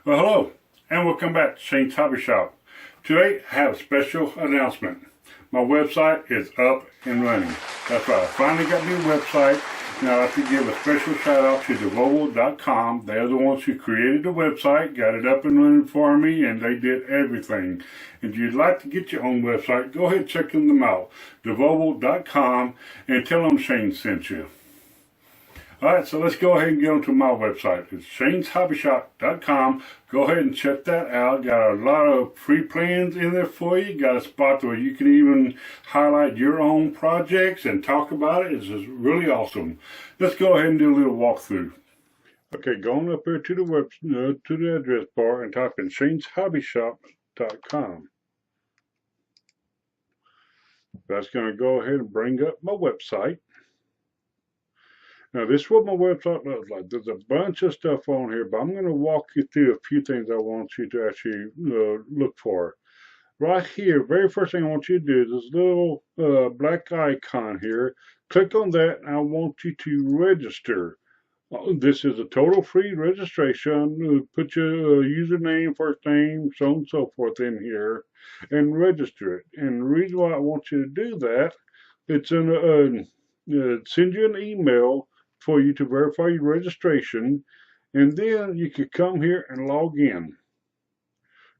Well, hello, and welcome back to Shane's Hobby Shop. Today, I have a special announcement. My website is up and running. That's right, I finally got a new website, and I'd like to give a special shout out to devobal.com. They're the ones who created the website, got it up and running for me, and they did everything. And if you'd like to get your own website, go ahead and check them out. devobal.com, and tell them Shane sent you. Alright, so let's go ahead and get onto my website. It's shaneshobbyshop.com. Go ahead and check that out. Got a lot of free plans in there for you. Got a spot where you can even highlight your own projects and talk about it. It's just really awesome. Let's go ahead and do a little walkthrough. Okay, going up here to the to the address bar and type in shaneshobbyshop.com. That's going to go ahead and bring up my website. Now, this is what my website looks like. There's a bunch of stuff on here, but I'm going to walk you through a few things I want you to actually look for. Right here, very first thing I want you to do is this little black icon here. Click on that, and I want you to register. This is a total free registration. Put your username, first name, so on and so forth in here, and register it. And the reason why I want you to do that, it's in send you an email for you to verify your registration, and then you could come here and log in.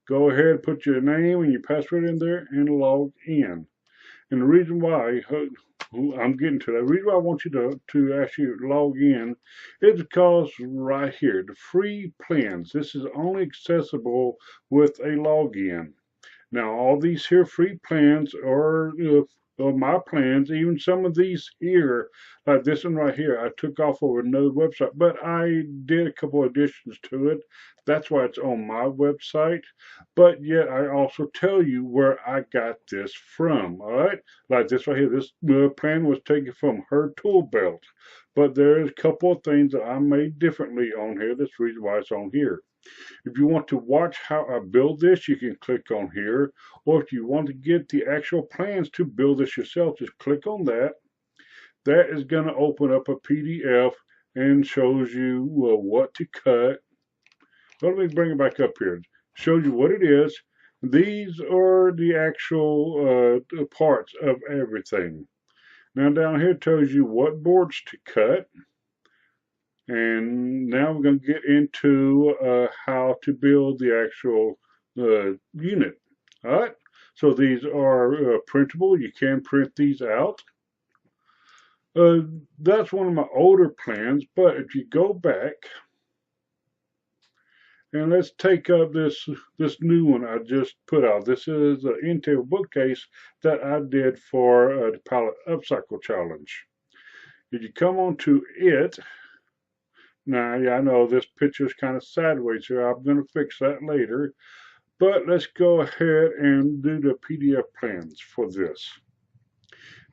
Go ahead, put your name and your password in there and log in. And the reason why I'm getting to that, the reason why I want you to actually log in is because right here, the free plans, this is only accessible with a login. Now, all these here free plans are my plans. Even some of these here, like this one right here, I took off of another website, but I did a couple additions to it. That's why it's on my website. But yet, I also tell you where I got this from. All right, like this right here. This plan was taken from her tool belt, but there's a couple of things that I made differently on here. That's the reason why it's on here. If you want to watch how I build this, you can click on here. Or if you want to get the actual plans to build this yourself, just click on that. That is going to open up a PDF and shows you what to cut. Let me bring it back up here. Shows you what it is. These are the actual parts of everything. Now down here tells you what boards to cut. And now we're going to get into how to build the actual unit. All right. So these are printable. You can print these out. That's one of my older plans. But if you go back and let's take up this new one I just put out. This is an Intel bookcase that I did for the Pallet Upcycle Challenge. If you come onto it. Now, yeah, I know this picture is kind of sideways here. I'm going to fix that later. But let's go ahead and do the PDF plans for this.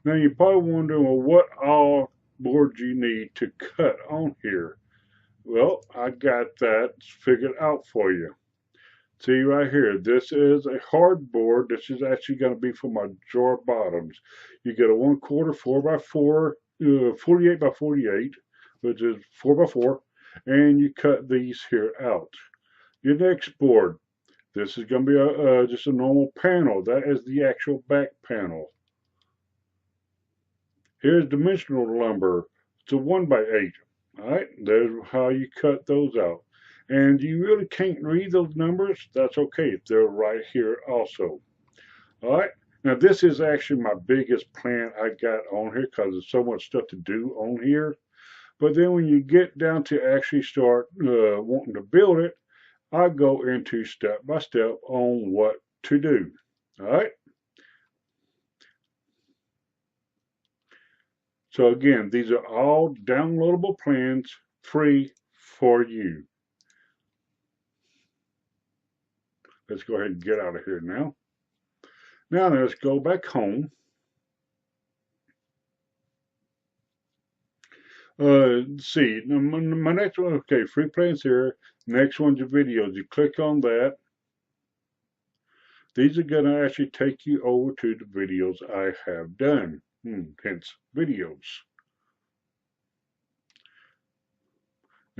Now, you're probably wondering, well, what all boards you need to cut on here. Well, I got that figured out for you. See right here, this is a hard board. This is actually going to be for my drawer bottoms. You get a 1/4 4x4, 48 by 48. Which is 4x4, and you cut these here out. Your next board, this is going to be just a normal panel. That is the actual back panel. Here's dimensional lumber. It's a 1x8. All right, there's how you cut those out. And you really can't read those numbers. That's okay. They're right here also. All right. Now this is actually my biggest plan I got on here because there's so much stuff to do on here. But then when you get down to actually start wanting to build it, I go into step by step on what to do. All right. So again, these are all downloadable plans free for you. Let's go ahead and get out of here now. Now let's go back home. See, my next one, okay, free plans here. Next one's your videos. You click on that. These are going to actually take you over to the videos I have done, hence videos.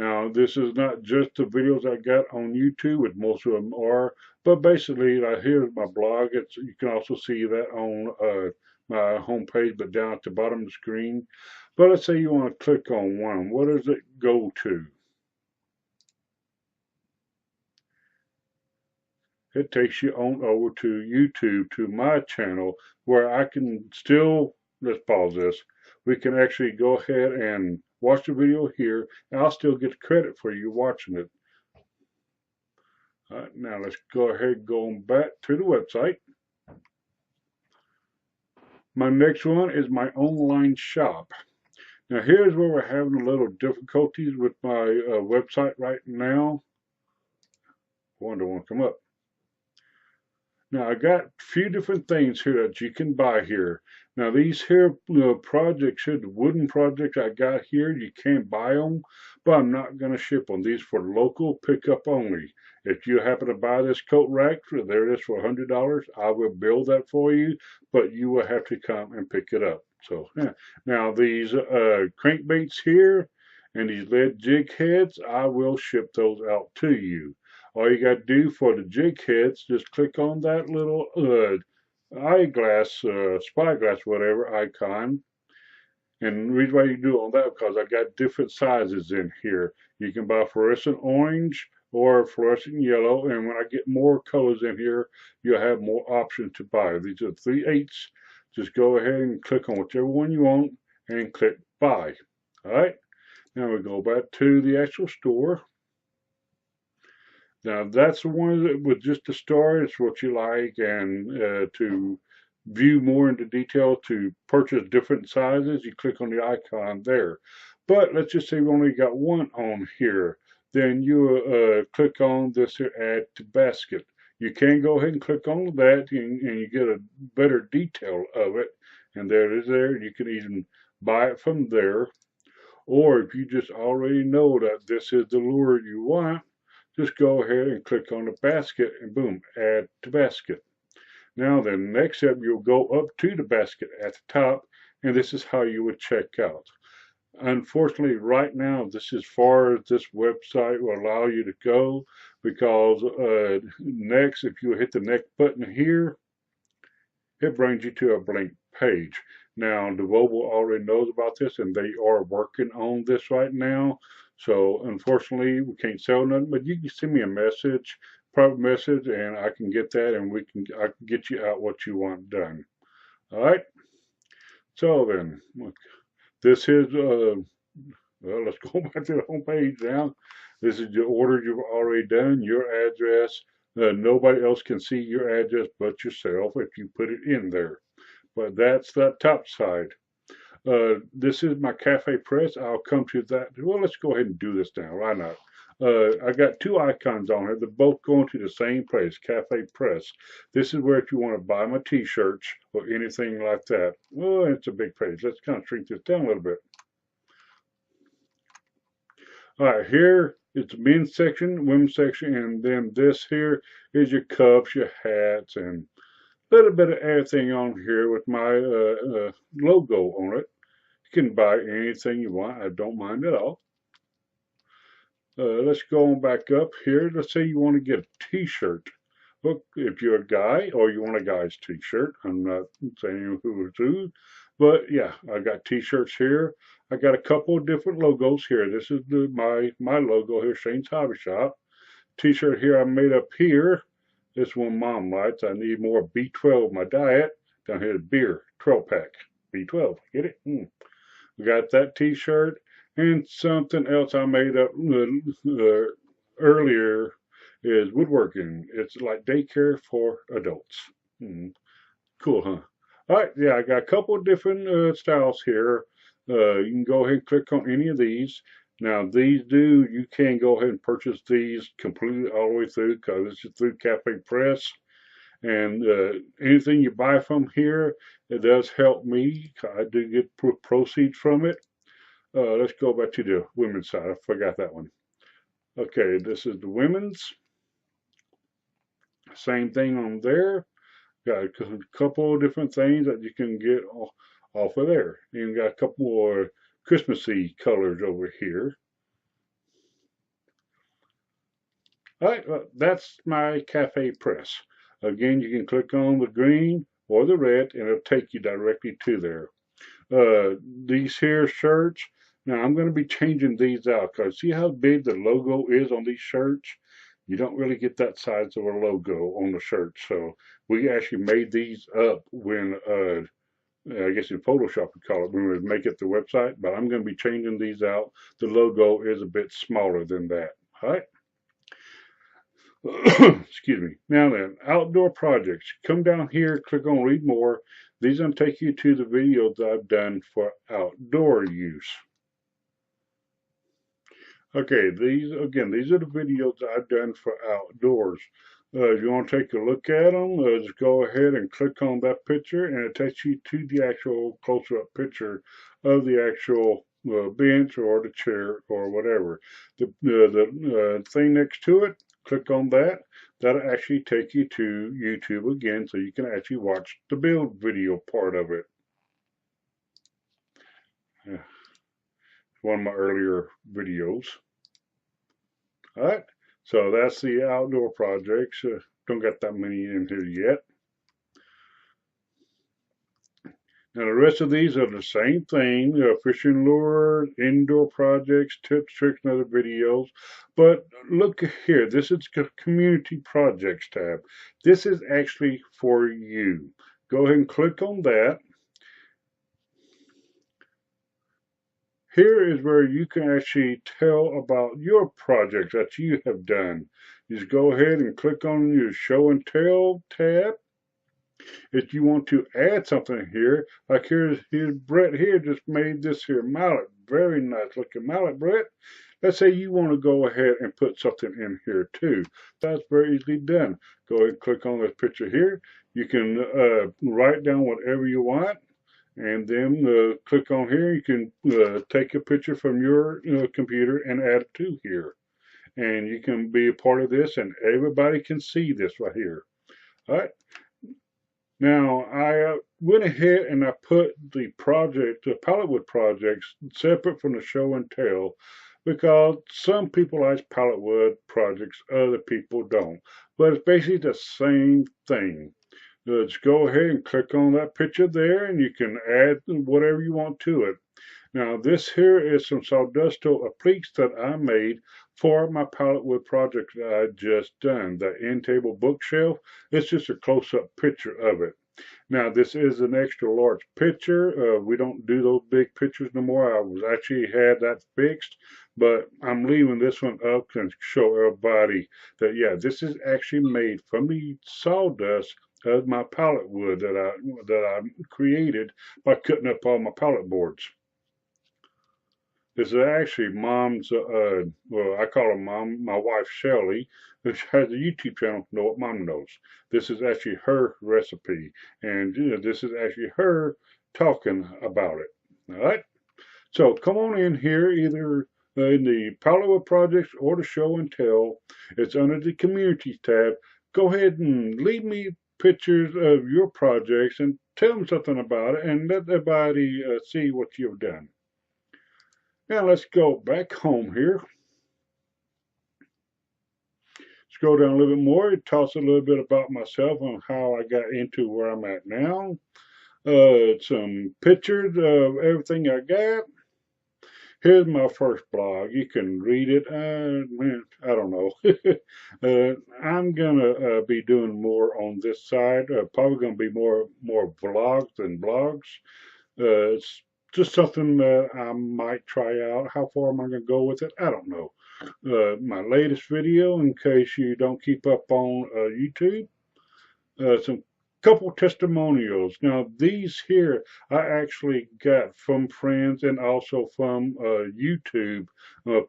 Now, this is not just the videos I got on YouTube, which most of them are, but basically, here's my blog. You can also see that on my homepage, but down at the bottom of the screen. But let's say you want to click on one. What does it go to? It takes you on over to YouTube, to my channel, where I can still, let's pause this, we can actually go ahead and watch the video here, and I'll still get credit for you watching it. All right, now let's go ahead and go back to the website. My next one is my online shop. Now here's where we're having a little difficulties with my website right now. Wonder won't come up. Now I got a few different things here that you can buy here. Now these here projects here, the wooden projects I got here, you can't buy them, but I'm not going to ship them. These for local pickup only. If you happen to buy this coat rack, there it is for $100. I will build that for you, but you will have to come and pick it up. So yeah. Now these crankbaits here and these lead jig heads, I will ship those out to you. All you got to do for the jig heads, just click on that little eyeglass, spyglass, whatever icon. And the reason why you do all that because I got different sizes in here. You can buy fluorescent orange or fluorescent yellow, and when I get more colors in here, you'll have more options to buy. These are 3/8. Just go ahead and click on whichever one you want and click buy. All right. Now we go back to the actual store. Now that's the one that with just the star is what you like, and to view more into detail, to purchase different sizes, you click on the icon there. But let's just say we only got one on here. Then you click on this here, add to basket. You can go ahead and click on that, and you get a better detail of it. And there it is there. You can even buy it from there. Or if you just already know that this is the lure you want, just go ahead and click on the basket and boom, add to basket. Now then, next step, you'll go up to the basket at the top, and this is how you would check out. Unfortunately, right now, this is as far as this website will allow you to go, because next, if you hit the next button here, it brings you to a blank page. Now, Devoble already knows about this, and they are working on this right now. So, unfortunately, we can't sell nothing, but you can send me a message, private message, and I can get that, and I can get you out what you want done. All right. So then, look, this is well, let's go back to the home page now. This is your order you've already done, your address. Nobody else can see your address but yourself if you put it in there. But that's that top side. This is my cafe press. I'll come to that. Well, let's go ahead and do this now. Why not? I got two icons on here. They're both going to the same place, Cafe Press. This is where if you want to buy my t-shirts or anything like that. Well, it's a big page. Let's kind of shrink this down a little bit. All right, here is the men's section, women's section, and then this here is your cups, your hats, and a little bit of everything on here with my logo on it. You can buy anything you want. I don't mind at all. Let's go on back up here. Let's say you want to get a t-shirt. Look, if you're a guy or you want a guy's t-shirt, I'm not saying who is who, but yeah, I got t-shirts here. I got a couple of different logos here. This is my logo here, Shane's Hobby Shop. T-shirt here I made up here. This one Mom likes. I need more B12 in my diet. Down here, beer, 12-pack, B12. Get it? We got that t-shirt. And something else I made up earlier is woodworking. It's like daycare for adults. Cool, huh? All right, yeah, I got a couple of different styles here. You can go ahead and click on any of these. Now, you can go ahead and purchase these completely all the way through because this is through Cafe Press. And anything you buy from here, it does help me. I do get proceeds from it. Let's go back to the women's side. I forgot that one. Okay, this is the women's. Same thing on there. Got a couple of different things that you can get off of there. And got a couple more Christmassy colors over here. All right, well, that's my cafe press. Again, you can click on the green or the red and it'll take you directly to there. These here shirts, now I'm going to be changing these out because see how big the logo is on these shirts? You don't really get that size of a logo on the shirt. So we actually made these up when, I guess in Photoshop we call it, when we make it the website, but I'm going to be changing these out. The logo is a bit smaller than that. All right. Excuse me. Now then, outdoor projects. Come down here, click on read more. These are going to take you to the videos that I've done for outdoor use. Okay, these are the videos that I've done for outdoors. If you want to take a look at them, just go ahead and click on that picture and it takes you to the actual closer up picture of the actual bench or the chair or whatever. The thing next to it, click on that. That'll actually take you to YouTube again so you can actually watch the build video part of it. One of my earlier videos. All right, so that's the outdoor projects. Don't got that many in here yet. Now the rest of these are the same thing, fishing lure, indoor projects, tips, tricks, and other videos. But look here, this is the community projects tab. This is actually for you. Go ahead and click on that. Here is where you can actually tell about your projects that you have done. Just go ahead and click on your show and tell tab. If you want to add something here, like here's Brett here just made this here mallet. Very nice looking mallet, Brett. Let's say you want to go ahead and put something in here too. That's very easily done. Go ahead and click on this picture here. You can write down whatever you want. And then click on here. You can take a picture from your computer and add it to here. And you can be a part of this and everybody can see this right here. All right. Now, I went ahead and I put the project, the pallet wood projects, separate from the show and tell because some people like pallet wood projects, other people don't. But it's basically the same thing. Just go ahead and click on that picture there and you can add whatever you want to it. Now this here is some sawdusto appliques that I made for my pallet wood project that I just done. The end table bookshelf, it's just a close-up picture of it. Now this is an extra large picture. We don't do those big pictures no more. I was actually had that fixed, but I'm leaving this one up to show everybody that yeah, this is actually made from the sawdust of my pallet wood that I created by cutting up all my pallet boards. This is actually Mom's, well, I call her Mom, my wife Shelly, who has a YouTube channel, Know What Mom Knows. This is actually her recipe, and this is actually her talking about it. All right? So come on in here, either in the pallet wood projects or the show and tell. It's under the communities tab. Go ahead and leave me pictures of your projects and tell them something about it and let everybody see what you've done. Now let's go back home here. Scroll down a little bit more. It talks a little bit about myself and how I got into where I'm at now. Some pictures of everything I got. Here's my first blog. You can read it. Man, I don't know. I'm gonna be doing more on this side. Probably gonna be more vlogs than blogs. It's just something that I might try out. How far am I gonna go with it? I don't know. My latest video, in case you don't keep up on YouTube, some couple testimonials. Now these here I actually got from friends and also from YouTube.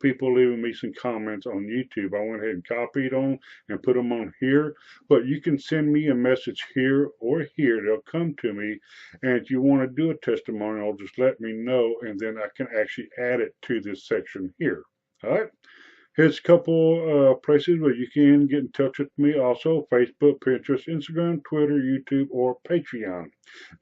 People leaving me some comments on YouTube. I went ahead and copied them and put them on here. But you can send me a message here or here. They'll come to me. And if you want to do a testimonial, just let me know, and then I can actually add it to this section here. All right. Here's a couple places where you can get in touch with me also: Facebook, Pinterest, Instagram, Twitter, YouTube, or Patreon.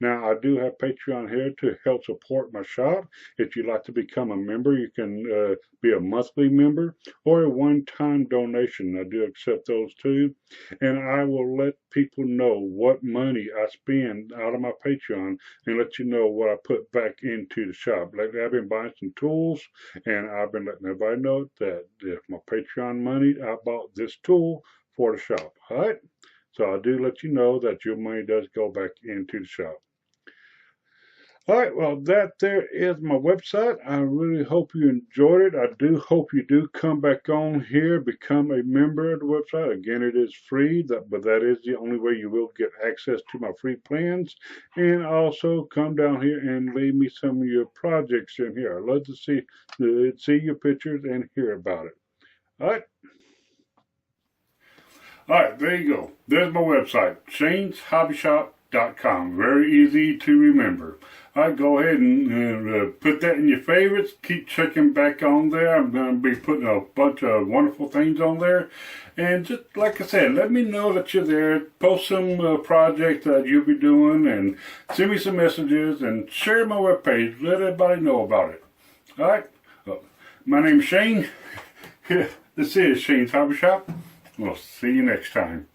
Now, I do have Patreon here to help support my shop. If you'd like to become a member, you can be a monthly member or a one-time donation. I do accept those too. And I will let people know what money I spend out of my Patreon and let you know what I put back into the shop. Lately, I've been buying some tools, and I've been letting everybody know that if my Patreon money, I bought this tool for the shop. All right? So I do let you know that your money does go back into the shop. All right, well, that there is my website. I really hope you enjoyed it. I do hope you do come back on here, become a member of the website. Again, it is free, but that is the only way you will get access to my free plans. And also come down here and leave me some of your projects in here. I'd love to see your pictures and hear about it. All right. All right, there you go. There's my website, Shaneshobbyshop.com. Very easy to remember. All right, go ahead and put that in your favorites. Keep checking back on there. I'm going to be putting a bunch of wonderful things on there. And just like I said, let me know that you're there. Post some projects that you'll be doing and send me some messages and share my webpage. Let everybody know about it. All right. My name's Shane. This is Shane's Hobby Shop. We'll see you next time.